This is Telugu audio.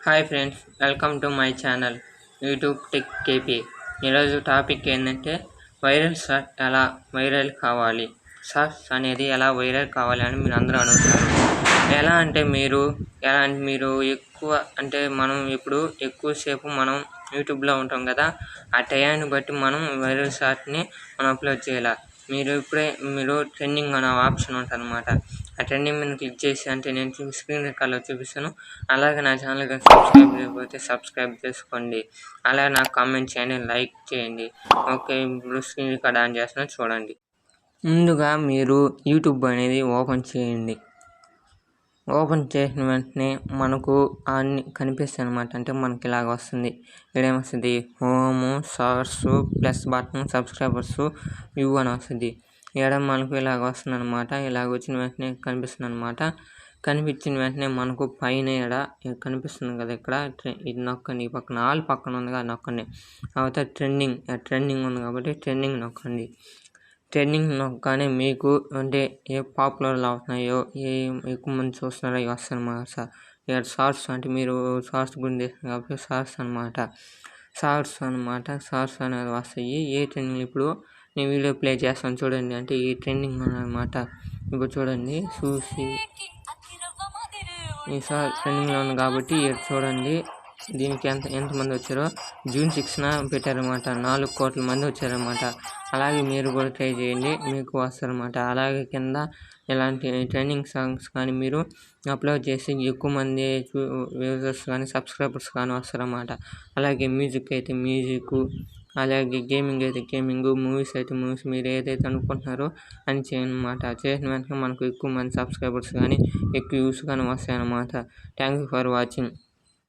Hi friends, welcome to my channel YouTube tech KP. ఈరోజు టాపిక్ ఏంటంటే వైరల్ షార్ట్ ఎలా వైరల్ కావాలి, షార్ట్స్ అనేది ఎలా వైరల్ కావాలి అని మీరు అందరూ అడుగుతారు. ఎలా అంటే మీరు మనం ఇప్పుడు ఎక్కువసేపు మనం యూట్యూబ్లో ఉంటాం కదా, ఆ టయాన్ని బట్టి మనం వైరల్ షార్ట్ని అప్లోడ్ చేయాలి. మీరు ట్రెండింగ్ అనే ఆప్షన్ ఉంటుంది అన్నమాట. ఆ ట్రెండింగ్ మీద క్లిక్ చేసి అంటే నేను స్క్రీన్ రికార్డ్లో చూపిస్తాను. అలాగే నా ఛానల్ కానీ సబ్స్క్రైబ్ చేయకపోతే సబ్స్క్రైబ్ చేసుకోండి. అలాగే నాకు కామెంట్ చేయండి, లైక్ చేయండి. ఓకే, ఇప్పుడు స్క్రీన్ రికార్డ్ ఆన్ చేస్తున్నా చూడండి. ముందుగా మీరు యూట్యూబ్ అనేది ఓపెన్ చేయండి. ఓపెన్ చేసిన వెంటనే మనకు అన్ని కనిపిస్తాయి అన్నమాట. అంటే మనకి ఇలాగ వస్తుంది. ఇక్కడేమొస్తుంది, home, shorts, plus button, subscribers, view అని వస్తుంది. ఇక్కడ మనకు ఇలాగ వస్తుంది అనమాట. ఇలాగ వచ్చిన వెంటనే కనిపిస్తుంది అనమాట. కనిపించిన వెంటనే మనకు పైన ఇక్కడ కనిపిస్తుంది కదా, ఇక్కడ ఇది నొక్కండి. ఈ పక్కన ఆల్ పక్కన ఉంది కదా, నొక్కండి. తర్వాత ట్రెండింగ్ ఉంది కాబట్టి ట్రెండింగ్ నొక్కండి. ట్రెండింగ్ నొక్కగానే మీకు అంటే ఏ పాపులర్లు అవుతున్నాయో, ఏ ఎక్కువ మంది చూస్తున్నారో ఇవి వస్తాయి అన్నమాట. ఇక్కడ షార్ట్స్ అంటే మీరు షార్ట్స్ గురించి చేస్తారు కాబట్టి షార్ట్స్ అనేది వస్తాయి. ఏ ట్రెండింగ్ ఇప్పుడు నేను వీడియో ప్లే చేస్తాను చూడండి. అంటే ఈ ట్రెండింగ్ అన్నమాట. ఇప్పుడు చూడండి, చూసి ఈ సార్ ట్రెండింగ్లో ఉంది కాబట్టి చూడండి. దీనికి ఎంతమంది వచ్చారో జూన్ 6న పెట్టారన్నమాట. 4 కోట్ల మంది వచ్చారన్నమాట. అలాగే మీరు కూడా ట్రై చేయండి, మీకు వస్తారన్నమాట. అలాగే కింద ఇలాంటి ట్రెండింగ్ సాంగ్స్ కానీ మీరు అప్లోడ్ చేసి ఎక్కువ మంది వ్యూజర్స్ కానీ సబ్స్క్రైబర్స్ కానీ వస్తారన్నమాట. అలాగే మ్యూజిక్ అయితే మ్యూజిక్, అలాగే గేమింగ్ అయితే గేమింగ్, మూవీస్ అయితే మూవీస్, మీరు ఏదైతే అనుకుంటున్నారో అని చేయనమాట. చేసిన వెంటనే మనకు ఎక్కువ మంది సబ్స్క్రైబర్స్ కానీ ఎక్కువ వ్యూస్ కానీ వస్తాయన్నమాట. Thank you for watching.